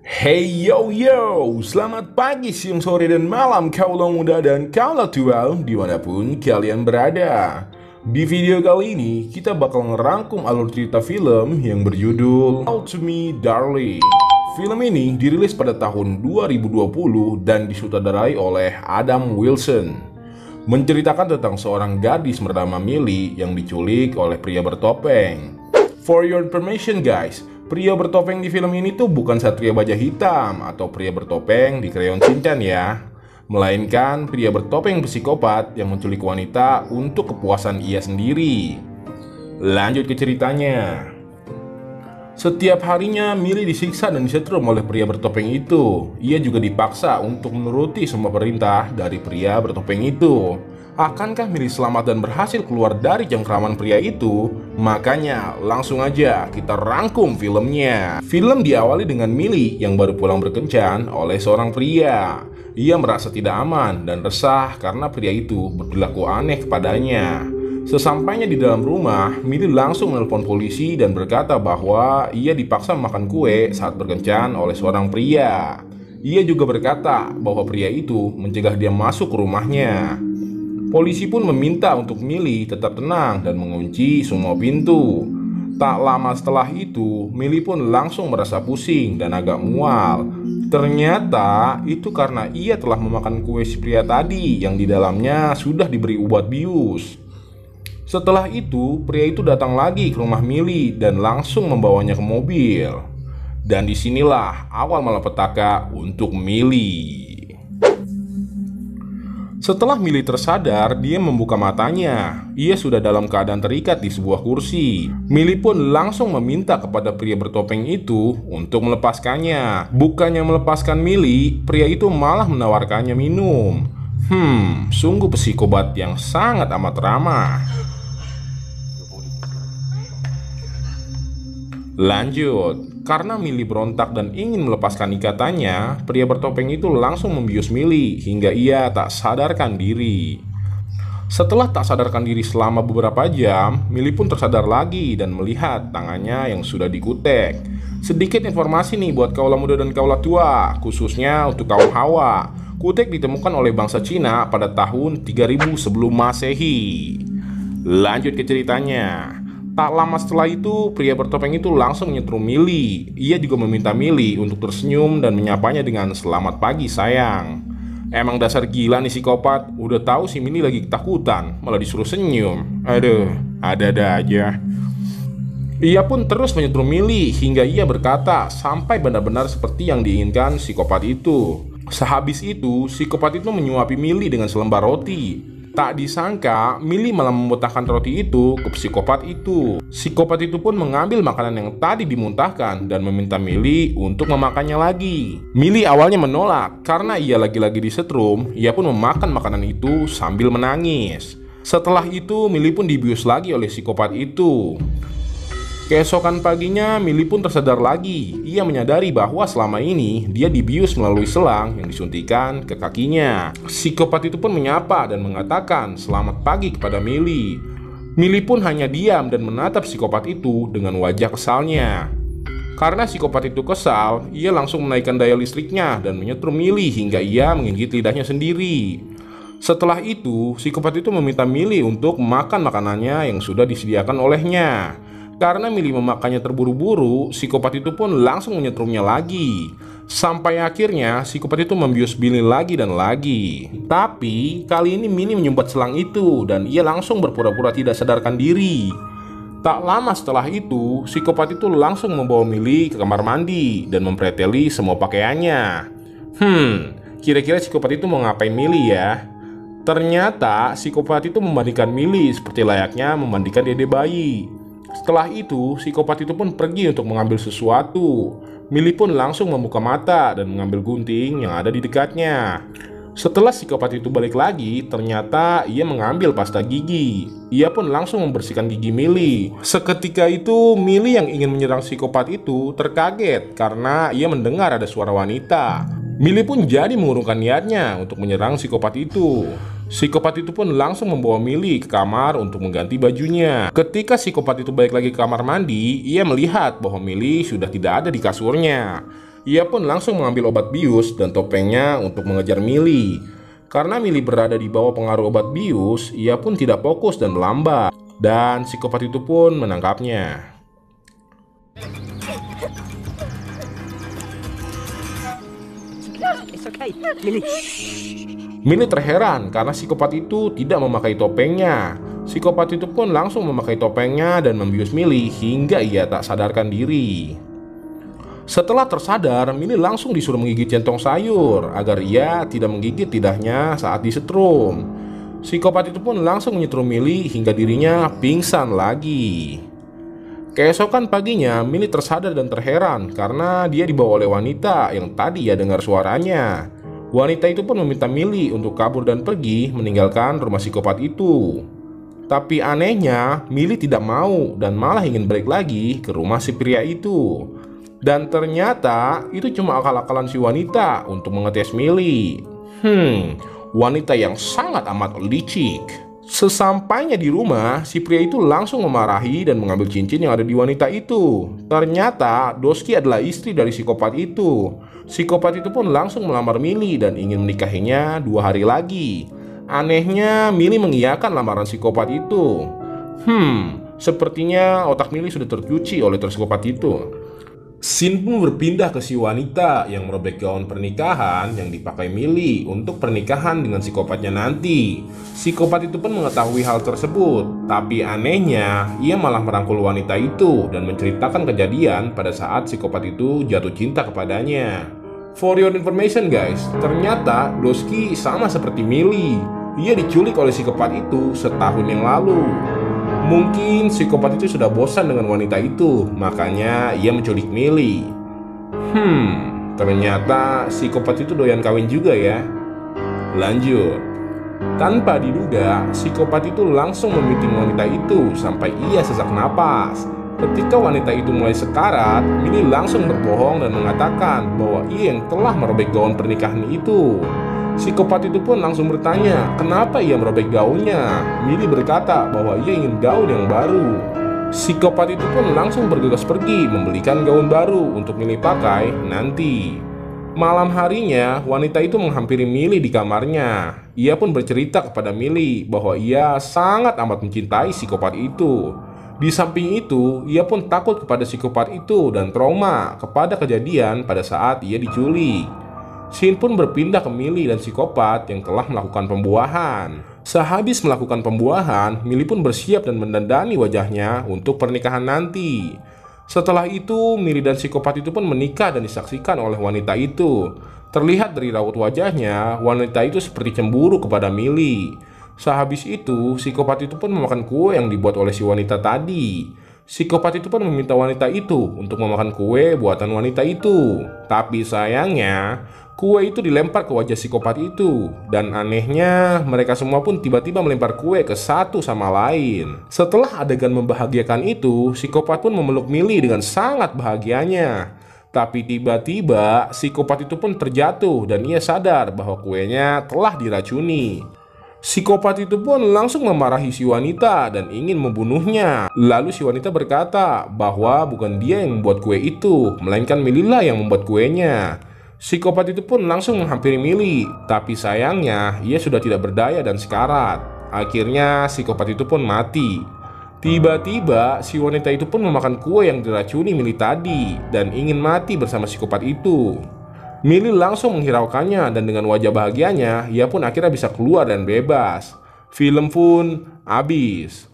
Hey yo yo, selamat pagi, siang, sore, dan malam kaulah muda dan kaulah tua dimanapun kalian berada. Di video kali ini kita bakal ngerangkum alur cerita film yang berjudul Talk to Me Darling. Film ini dirilis pada tahun 2020 dan disutradarai oleh Adam Wilson. Menceritakan tentang seorang gadis bernama Millie yang diculik oleh pria bertopeng. For your information guys, pria bertopeng di film ini tuh bukan Satria Baja Hitam atau pria bertopeng di Crayon Shinchan ya, melainkan pria bertopeng psikopat yang menculik wanita untuk kepuasan ia sendiri. Lanjut ke ceritanya. Setiap harinya Millie disiksa dan disetrum oleh pria bertopeng itu. Ia juga dipaksa untuk menuruti semua perintah dari pria bertopeng itu. Akankah Millie selamat dan berhasil keluar dari cengkraman pria itu? Makanya langsung aja kita rangkum filmnya. Film diawali dengan Millie yang baru pulang berkencan oleh seorang pria. Ia merasa tidak aman dan resah karena pria itu berperilaku aneh kepadanya. Sesampainya di dalam rumah, Millie langsung menelpon polisi dan berkata bahwa ia dipaksa makan kue saat berkencan oleh seorang pria. Ia juga berkata bahwa pria itu mencegah dia masuk ke rumahnya. Polisi pun meminta untuk Millie tetap tenang dan mengunci semua pintu. Tak lama setelah itu, Millie pun langsung merasa pusing dan agak mual. Ternyata itu karena ia telah memakan kue si pria tadi yang di dalamnya sudah diberi obat bius. Setelah itu, pria itu datang lagi ke rumah Millie dan langsung membawanya ke mobil. Dan disinilah awal malapetaka untuk Millie. Setelah Millie tersadar, dia membuka matanya. Ia sudah dalam keadaan terikat di sebuah kursi. Millie pun langsung meminta kepada pria bertopeng itu untuk melepaskannya. Bukannya melepaskan Millie, pria itu malah menawarkannya minum. Sungguh psikopat yang sangat amat ramah. Lanjut, karena Millie berontak dan ingin melepaskan ikatannya, pria bertopeng itu langsung membius Millie hingga ia tak sadarkan diri. Setelah tak sadarkan diri selama beberapa jam, Millie pun tersadar lagi dan melihat tangannya yang sudah dikutek. Sedikit informasi nih buat kaulah muda dan kaulah tua, khususnya untuk kaum Hawa. Kutek ditemukan oleh bangsa Cina pada tahun 3000 sebelum Masehi. Lanjut ke ceritanya. Tak lama setelah itu, pria bertopeng itu langsung menyetrum Millie. Ia juga meminta Millie untuk tersenyum dan menyapanya dengan "Selamat pagi sayang." Emang dasar gila nih psikopat. Udah tahu si Millie lagi ketakutan, malah disuruh senyum. Aduh, ada-ada aja. Ia pun terus menyetrum Millie hingga ia berkata sampai benar-benar seperti yang diinginkan psikopat itu. Sehabis itu, psikopat itu menyuapi Millie dengan selembar roti. Tak disangka, Millie malah memuntahkan roti itu ke psikopat itu. Psikopat itu pun mengambil makanan yang tadi dimuntahkan dan meminta Millie untuk memakannya lagi. Millie awalnya menolak karena ia lagi-lagi disetrum. Ia pun memakan makanan itu sambil menangis. Setelah itu, Millie pun dibius lagi oleh psikopat itu. Keesokan paginya, Millie pun tersadar lagi. Ia menyadari bahwa selama ini dia dibius melalui selang yang disuntikan ke kakinya. Psikopat itu pun menyapa dan mengatakan selamat pagi kepada Millie. Millie pun hanya diam dan menatap psikopat itu dengan wajah kesalnya. Karena psikopat itu kesal, ia langsung menaikkan daya listriknya dan menyetrum Millie hingga ia menggigit lidahnya sendiri. Setelah itu, psikopat itu meminta Millie untuk makan makanannya yang sudah disediakan olehnya. Karena Millie memakannya terburu-buru, psikopat itu pun langsung menyetrumnya lagi. Sampai akhirnya psikopat itu membius Millie lagi dan lagi. Tapi kali ini Millie menyumbat selang itu dan ia langsung berpura-pura tidak sadarkan diri. Tak lama setelah itu, psikopat itu langsung membawa Millie ke kamar mandi dan mempreteli semua pakaiannya. Kira-kira psikopat itu mau ngapain Millie ya? Ternyata psikopat itu memandikan Millie seperti layaknya memandikan dede bayi. Setelah itu, psikopat itu pun pergi untuk mengambil sesuatu. Millie pun langsung membuka mata dan mengambil gunting yang ada di dekatnya. Setelah psikopat itu balik lagi, ternyata ia mengambil pasta gigi. Ia pun langsung membersihkan gigi Millie. Seketika itu, Millie yang ingin menyerang psikopat itu terkaget karena ia mendengar ada suara wanita. Millie pun jadi mengurungkan niatnya untuk menyerang psikopat itu. Psikopat itu pun langsung membawa Millie ke kamar untuk mengganti bajunya. Ketika psikopat itu balik lagi ke kamar mandi, ia melihat bahwa Millie sudah tidak ada di kasurnya. Ia pun langsung mengambil obat bius dan topengnya untuk mengejar Millie. Karena Millie berada di bawah pengaruh obat bius, ia pun tidak fokus dan melambat. Dan psikopat itu pun menangkapnya. Millie terheran karena psikopat itu tidak memakai topengnya. Psikopat itu pun langsung memakai topengnya dan membius Millie hingga ia tak sadarkan diri. Setelah tersadar, Millie langsung disuruh menggigit centong sayur agar ia tidak menggigit lidahnya saat disetrum. Psikopat itu pun langsung menyetrum Millie hingga dirinya pingsan lagi. Keesokan paginya, Millie tersadar dan terheran karena dia dibawa oleh wanita yang tadi ia dengar suaranya. Wanita itu pun meminta Millie untuk kabur dan pergi meninggalkan rumah psikopat itu. Tapi anehnya, Millie tidak mau dan malah ingin balik lagi ke rumah si pria itu. Dan ternyata itu cuma akal-akalan si wanita untuk mengetes Millie. Wanita yang sangat amat licik. Sesampainya di rumah, si pria itu langsung memarahi dan mengambil cincin yang ada di wanita itu. Ternyata Doski adalah istri dari psikopat itu. Psikopat itu pun langsung melamar Millie dan ingin menikahinya 2 hari lagi. Anehnya, Millie mengiyakan lamaran psikopat itu. Sepertinya otak Millie sudah tercuci oleh psikopat itu. Scene pun berpindah ke si wanita yang merobek gaun pernikahan yang dipakai Millie untuk pernikahan dengan psikopatnya nanti. Psikopat itu pun mengetahui hal tersebut, tapi anehnya ia malah merangkul wanita itu dan menceritakan kejadian pada saat psikopat itu jatuh cinta kepadanya. For your information guys, ternyata Doski sama seperti Millie. Ia diculik oleh psikopat itu setahun yang lalu. Mungkin psikopat itu sudah bosan dengan wanita itu, makanya ia menculik Millie. Ternyata psikopat itu doyan kawin juga ya. Lanjut. Tanpa diduga, psikopat itu langsung memiting wanita itu sampai ia sesak napas. Ketika wanita itu mulai sekarat, Millie langsung berbohong dan mengatakan bahwa ia yang telah merobek gaun pernikahan itu. Psikopat itu pun langsung bertanya, kenapa ia merobek gaunnya? Millie berkata bahwa ia ingin gaun yang baru. Psikopat itu pun langsung bergegas pergi membelikan gaun baru untuk Millie pakai nanti. Malam harinya, wanita itu menghampiri Millie di kamarnya. Ia pun bercerita kepada Millie bahwa ia sangat amat mencintai psikopat itu. Di samping itu, ia pun takut kepada psikopat itu dan trauma kepada kejadian pada saat ia diculik. Scene pun berpindah ke Millie dan psikopat yang telah melakukan pembuahan. Sehabis melakukan pembuahan, Millie pun bersiap dan mendandani wajahnya untuk pernikahan nanti. Setelah itu, Millie dan psikopat itu pun menikah dan disaksikan oleh wanita itu. Terlihat dari raut wajahnya, wanita itu seperti cemburu kepada Millie. Sehabis itu, psikopat itu pun memakan kue yang dibuat oleh si wanita tadi. Psikopat itu pun meminta wanita itu untuk memakan kue buatan wanita itu. Tapi sayangnya, kue itu dilempar ke wajah psikopat itu. Dan anehnya, mereka semua pun tiba-tiba melempar kue ke satu sama lain. Setelah adegan membahagiakan itu, psikopat pun memeluk Millie dengan sangat bahagianya. Tapi tiba-tiba, psikopat itu pun terjatuh dan ia sadar bahwa kuenya telah diracuni. Psikopat itu pun langsung memarahi si wanita dan ingin membunuhnya. Lalu si wanita berkata bahwa bukan dia yang membuat kue itu, melainkan Millie lah yang membuat kuenya. Psikopat itu pun langsung menghampiri Millie, tapi sayangnya ia sudah tidak berdaya dan sekarat. Akhirnya psikopat itu pun mati. Tiba-tiba si wanita itu pun memakan kue yang diracuni Millie tadi dan ingin mati bersama psikopat itu. Millie langsung menghiraukannya dan dengan wajah bahagianya, ia pun akhirnya bisa keluar dan bebas. Film pun habis.